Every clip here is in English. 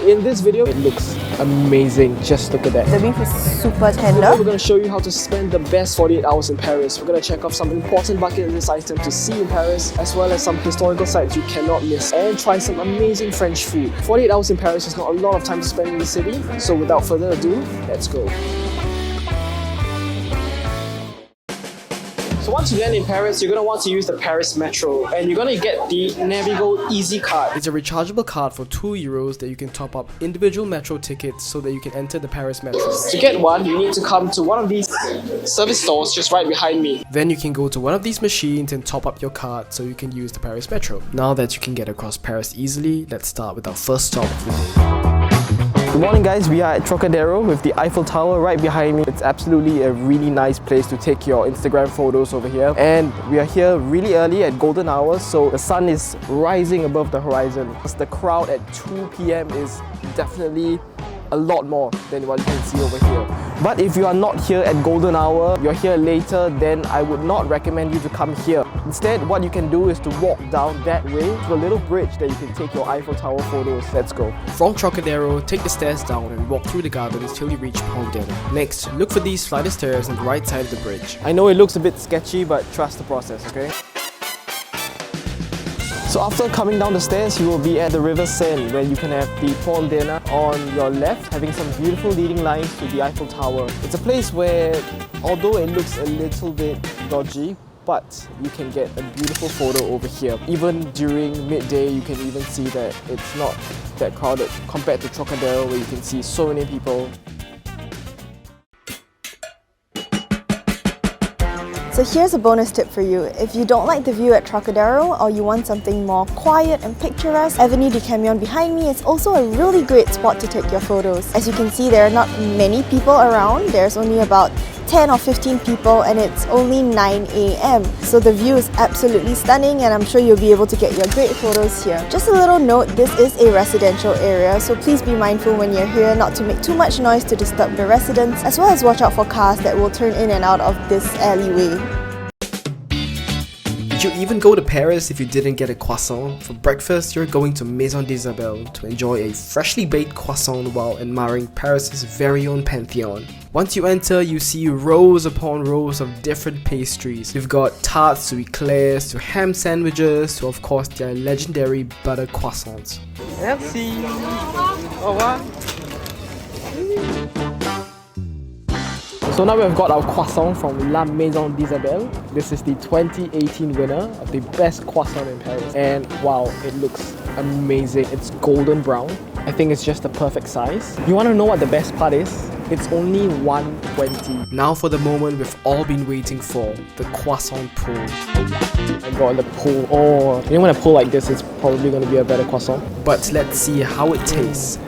in this video, it looks amazing. Just look at that. The beef is super tender. Today we're going to show you how to spend the best 48 hours in Paris. We're going to check off some important bucket list items to see in Paris, as well as some historical sites you cannot miss, and try some amazing French food. 48 hours in Paris is not a lot of time to spend in the city, so without further ado, let's go. So once you land in Paris, you're going to want to use the Paris Metro, and you're going to get the Navigo Easy Card. It's a rechargeable card for €2 that you can top up individual metro tickets so that you can enter the Paris Metro. To get one, you need to come to one of these service stores just right behind me. Then you can go to one of these machines and top up your card so you can use the Paris Metro. Now that you can get across Paris easily, let's start with our first stop of the day. Good morning guys, we are at Trocadero with the Eiffel Tower right behind me. It's absolutely a really nice place to take your Instagram photos over here. And we are here really early at golden hours, so the sun is rising above the horizon. The crowd at 2 p.m. is definitely a lot more than what you can see over here. But if you are not here at golden hour, you're here later, then I would not recommend you to come here. Instead, what you can do is to walk down that way to a little bridge that you can take your Eiffel Tower photos. Let's go. From Trocadero, take the stairs down and walk through the gardens till you reach Pont. Next, look for these flight of stairs on the right side of the bridge. I know it looks a bit sketchy, but trust the process, okay? So after coming down the stairs, you will be at the River Seine, where you can have the Pont on your left, having some beautiful leading lines to the Eiffel Tower. It's a place where, although it looks a little bit dodgy, but you can get a beautiful photo over here. Even during midday, you can even see that it's not that crowded compared to Trocadero, where you can see so many people. So here's a bonus tip for you. If you don't like the view at Trocadero or you want something more quiet and picturesque, Avenue du Camoens behind me is also a really great spot to take your photos. As you can see, there are not many people around. There's only about 10 or 15 people and it's only 9 a.m. So the view is absolutely stunning and I'm sure you'll be able to get your great photos here. Just a little note, this is a residential area, so please be mindful when you're here not to make too much noise to disturb the residents, as well as watch out for cars that will turn in and out of this alleyway. Did you even go to Paris if you didn't get a croissant? For breakfast, you're going to Maison to enjoy a freshly baked croissant while admiring Paris's very own Pantheon. Once you enter, you see rows upon rows of different pastries. You've got tarts to eclairs, to ham sandwiches, to of course their legendary butter croissants. Merci. Au revoir. So now we've got our croissant from La Maison d'Isabelle. This is the 2018 winner of the best croissant in Paris. And wow, it looks amazing. It's golden brown. I think it's just the perfect size. You want to know what the best part is? It's only $1.20. Now for the moment we've all been waiting for, the croissant pull. I got the pull. Oh, you know when I pull like this, it's probably going to be a better croissant. But let's see how it tastes.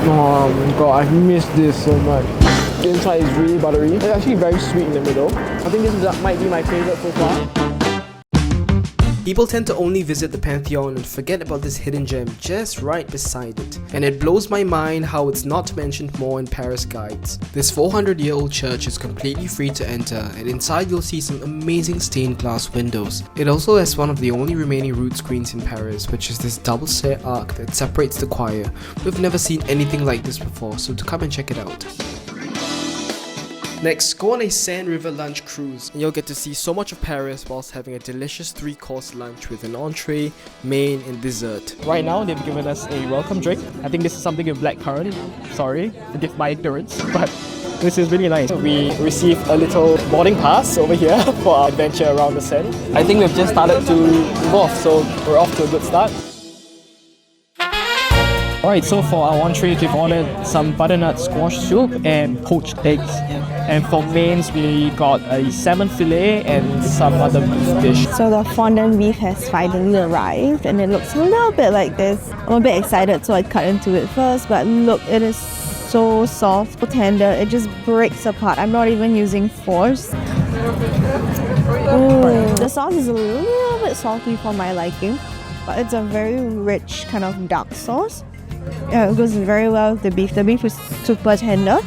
Oh my god, I've missed this so much. The inside is really buttery. It's actually very sweet in the middle. I think this might be my favorite so far. People tend to only visit the Pantheon and forget about this hidden gem just right beside it. And it blows my mind how it's not mentioned more in Paris guides. This 400-year-old church is completely free to enter, and inside you'll see some amazing stained glass windows. It also has one of the only remaining root screens in Paris, which is this double stair arc that separates the choir. We've never seen anything like this before, so to come and check it out. Next, go on a Seine River Lunch Cruise and you'll get to see so much of Paris whilst having a delicious 3-course lunch with an entree, main and dessert. Right now, they've given us a welcome drink. I think this is something with blackcurrant. Sorry, forgive my ignorance, but this is really nice. We received a little boarding pass over here for our adventure around the Seine. I think we've just started to move off, so we're off to a good start. Alright, so for our entrees, we've ordered some butternut squash soup and poached eggs. And for mains, we got a salmon fillet and some other beef dish. So the fondant beef has finally arrived and it looks a little bit like this. I'm a bit excited, so I cut into it first, but look, it is so soft, so tender, it just breaks apart. I'm not even using force. The sauce is a little bit salty for my liking, but it's a very rich kind of dark sauce. Yeah, it goes very well with the beef. The beef is super tender.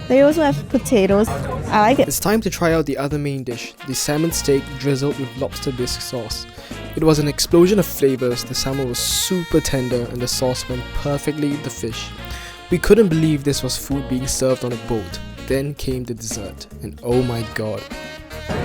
They also have potatoes. I like it. It's time to try out the other main dish, the salmon steak drizzled with lobster bisque sauce. It was an explosion of flavors, the salmon was super tender and the sauce went perfectly with the fish. We couldn't believe this was food being served on a boat. Then came the dessert, and oh my god.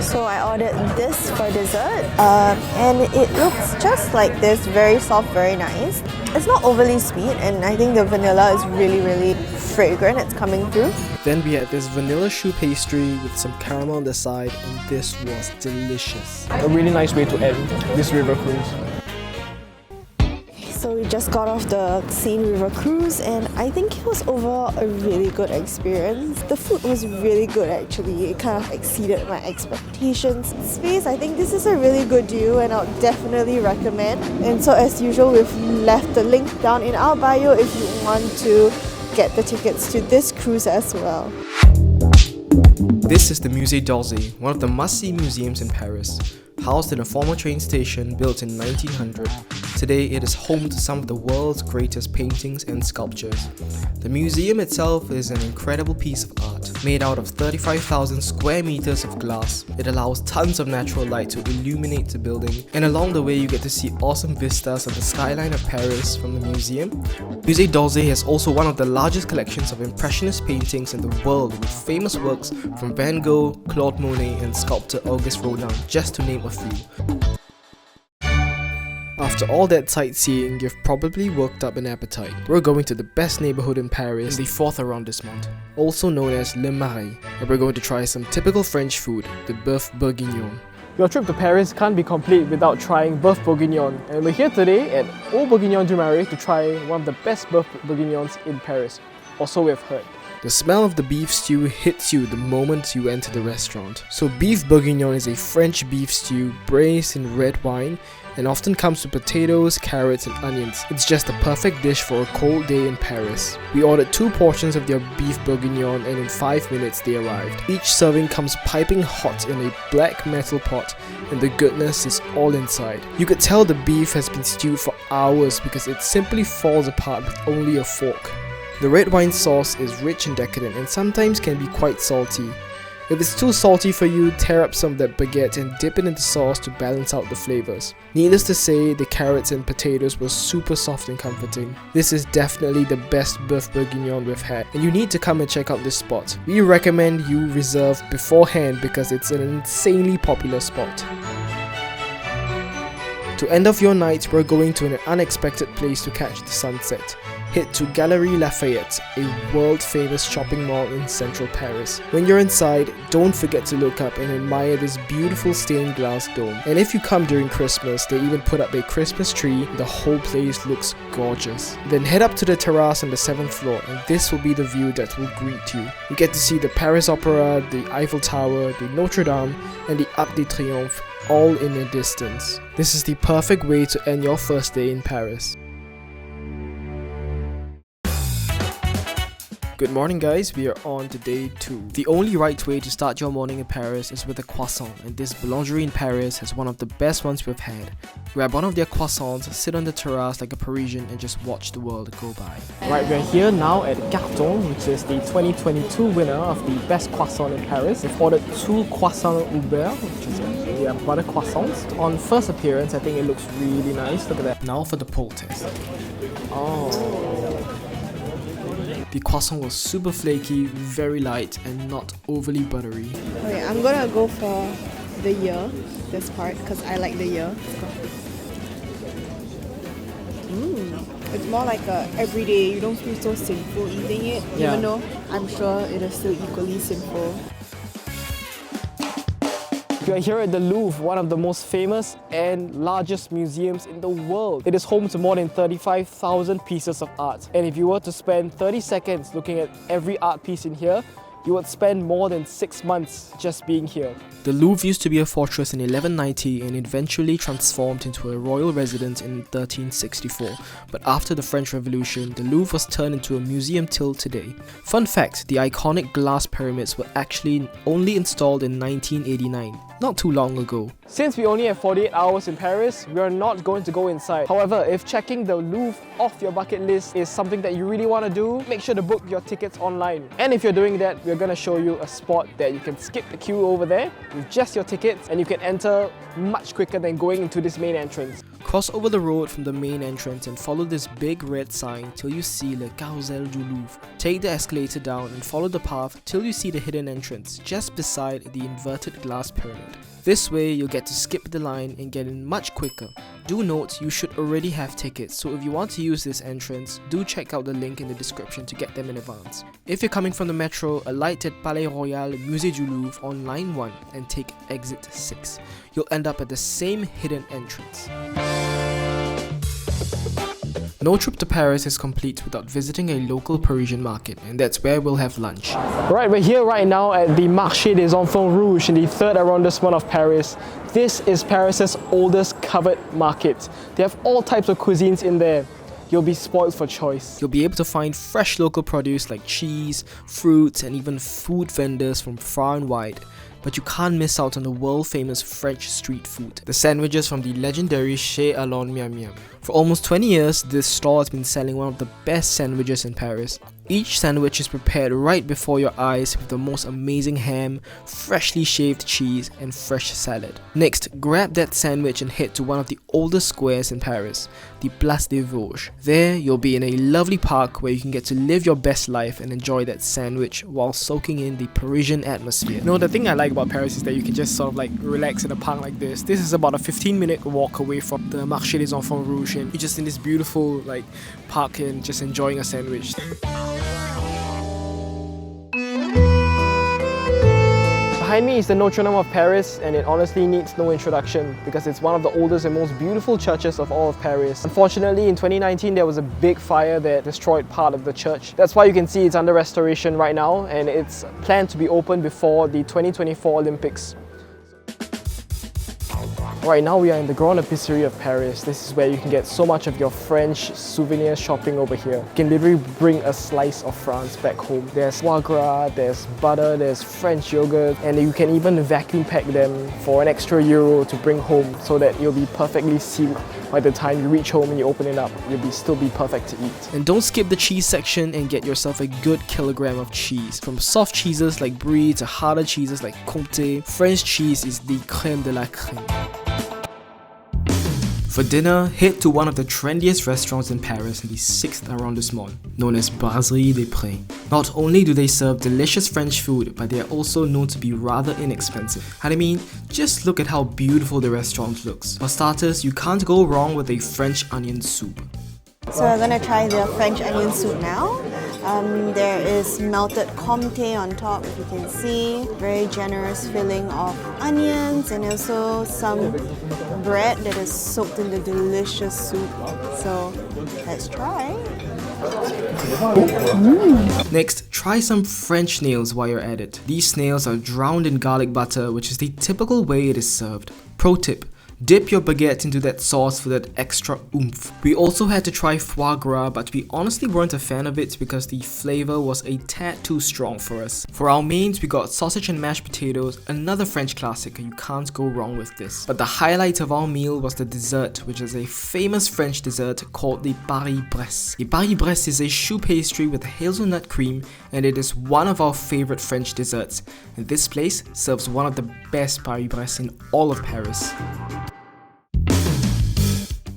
So I ordered this for dessert, and it looks just like this, very soft, very nice. It's not overly sweet, and I think the vanilla is really fragrant, it's coming through. Then we had this vanilla choux pastry with some caramel on the side, and this was delicious. A really nice way to end this river cruise. So we just got off the Seine River Cruise, and I think it was overall a really good experience. The food was really good actually, it kind of exceeded my expectations. Space, I think this is a really good deal and I'll definitely recommend. And so as usual, we've left the link down in our bio if you want to get the tickets to this cruise as well. This is the Musée d'Orsay, one of the must-see museums in Paris. Housed in a former train station built in 1900, today it is home to some of the world's greatest paintings and sculptures. The museum itself is an incredible piece of art, made out of 35,000 square meters of glass. It allows tons of natural light to illuminate the building, and along the way you get to see awesome vistas of the skyline of Paris from the museum. Musée d'Orsay has also one of the largest collections of impressionist paintings in the world, with famous works from Van Gogh, Claude Monet and sculptor Auguste Rodin, just to name a few. After all that sightseeing, you've probably worked up an appetite. We're going to the best neighborhood in Paris, the 4th arrondissement, also known as Le Marais, and we're going to try some typical French food, the bœuf bourguignon. Your trip to Paris can't be complete without trying bœuf bourguignon, and we're here today at Bourguignon du Marais to try one of the best bœuf bourguignons in Paris, or so we've heard. The smell of the beef stew hits you the moment you enter the restaurant. So beef bourguignon is a French beef stew braised in red wine and often comes with potatoes, carrots and onions. It's just the perfect dish for a cold day in Paris. We ordered 2 portions of their beef bourguignon and in 5 minutes they arrived. Each serving comes piping hot in a black metal pot and the goodness is all inside. You could tell the beef has been stewed for hours because it simply falls apart with only a fork. The red wine sauce is rich and decadent and sometimes can be quite salty. If it's too salty for you, tear up some of that baguette and dip it into sauce to balance out the flavors. Needless to say, the carrots and potatoes were super soft and comforting. This is definitely the best bœuf bourguignon we've had, and you need to come and check out this spot. We recommend you reserve beforehand because it's an insanely popular spot. To end off your night, we're going to an unexpected place to catch the sunset. Head to Galeries Lafayette, a world-famous shopping mall in central Paris. When you're inside, don't forget to look up and admire this beautiful stained glass dome. And if you come during Christmas, they even put up a Christmas tree. The whole place looks gorgeous. Then head up to the terrace on the 7th floor, and this will be the view that will greet you. You get to see the Paris Opera, the Eiffel Tower, the Notre Dame, and the Arc de Triomphe, all in the distance. This is the perfect way to end your first day in Paris. Good morning guys, we are on to day 2. The only right way to start your morning in Paris is with a croissant, and this boulangerie in Paris has one of the best ones we've had. Grab one of their croissants, sit on the terrace like a Parisian and just watch the world go by. Right, we're here now at Carton, which is the 2022 winner of the best croissant in Paris. We've ordered 2 croissants au beurre, which is butter croissants. On first appearance, I think it looks really nice. Look at that. Now for the pull test. Oh. The croissant was super flaky, very light and not overly buttery. Okay, I'm gonna go for the ear, this part, because I like the ear. It's more like a everyday, you don't feel so sinful eating it, even though I'm sure it is still equally sinful. We are here at the Louvre, one of the most famous and largest museums in the world. It is home to more than 35,000 pieces of art. And if you were to spend 30 seconds looking at every art piece in here, you would spend more than 6 months just being here. The Louvre used to be a fortress in 1190 and eventually transformed into a royal residence in 1364. But after the French Revolution, the Louvre was turned into a museum till today. Fun fact, the iconic glass pyramids were actually only installed in 1989, not too long ago. Since we only have 48 hours in Paris, we are not going to go inside. However, if checking the Louvre off your bucket list is something that you really want to do, make sure to book your tickets online. And if you're doing that, we're gonna show you a spot that you can skip the queue over there with just your tickets, and you can enter much quicker than going into this main entrance. Cross over the road from the main entrance and follow this big red sign till you see Le Carrousel du Louvre. Take the escalator down and follow the path till you see the hidden entrance just beside the inverted glass pyramid. This way you'll get to skip the line and get in much quicker. Do note you should already have tickets, so if you want to use this entrance, do check out the link in the description to get them in advance. If you're coming from the metro, alight at Palais Royal Musée du Louvre on line 1 and take exit 6. You'll end up at the same hidden entrance. No trip to Paris is complete without visiting a local Parisian market, and that's where we'll have lunch. Right, we're here right now at the Marche des Enfants Rouges in the third arrondissement of Paris. This is Paris's oldest covered market. They have all types of cuisines in there. You'll be spoiled for choice. You'll be able to find fresh local produce like cheese, fruits, and even food vendors from far and wide. But you can't miss out on the world famous French street food. The sandwiches from the legendary Chez, Miam. For almost 20 years, this store has been selling one of the best sandwiches in Paris. Each sandwich is prepared right before your eyes with the most amazing ham, freshly shaved cheese, and fresh salad. Next, grab that sandwich and head to one of the oldest squares in Paris, the Place des Vosges. There, you'll be in a lovely park where you can get to live your best life and enjoy that sandwich while soaking in the Parisian atmosphere. You know, the thing I like about Paris is that you can just sort of like relax in a park like this. This is about a 15-minute walk away from the Marché des Enfants Rouges, and you're just in this beautiful like park and just enjoying a sandwich. Behind me is the Notre Dame of Paris, and it honestly needs no introduction because it's one of the oldest and most beautiful churches of all of Paris. Unfortunately, in 2019 there was a big fire that destroyed part of the church. That's why you can see it's under restoration right now, and it's planned to be open before the 2024 Olympics. Right now we are in the Grande Epicerie of Paris. This is where you can get so much of your French souvenir shopping over here. You can literally bring a slice of France back home. There's foie gras, there's butter, there's French yogurt, and you can even vacuum pack them for an extra euro to bring home so that you'll be perfectly sealed. By the time you reach home and you open it up, you'll still be perfect to eat. And don't skip the cheese section and get yourself a good kilogram of cheese. From soft cheeses like Brie to harder cheeses like Comté, French cheese is the crème de la crème. For dinner, head to one of the trendiest restaurants in Paris in the 6th arrondissement, known as Brasserie des Prés. Not only do they serve delicious French food, but they are also known to be rather inexpensive. And I mean, just look at how beautiful the restaurant looks. For starters, you can't go wrong with a French onion soup. So we're gonna try the French onion soup now. There is melted comté on top, if you can see. Very generous filling of onions and also some bread that is soaked in the delicious soup. So let's try. Next, try some French snails while you're at it. These snails are drowned in garlic butter, which is the typical way it is served. Pro tip: dip your baguette into that sauce for that extra oomph. We also had to try foie gras, but we honestly weren't a fan of it because the flavor was a tad too strong for us. For our mains, we got sausage and mashed potatoes, another French classic, you can't go wrong with this. But the highlight of our meal was the dessert, which is a famous French dessert called the Paris-Bresse. The Paris-Bresse is a choux pastry with hazelnut cream, and it is one of our favorite French desserts. And this place serves one of the best Paris-Bresse in all of Paris.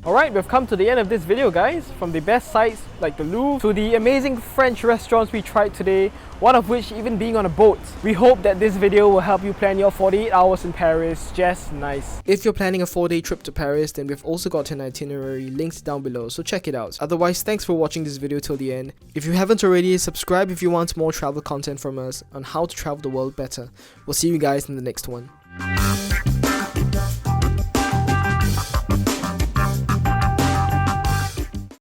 Alright, we've come to the end of this video, guys. From the best sites like the Louvre to the amazing French restaurants we tried today, one of which even being on a boat. We hope that this video will help you plan your 48 hours in Paris just nice. If you're planning a 4-day trip to Paris, then we've also got an itinerary linked down below, so check it out. Otherwise, thanks for watching this video till the end. If you haven't already, subscribe if you want more travel content from us on how to travel the world better. We'll see you guys in the next one.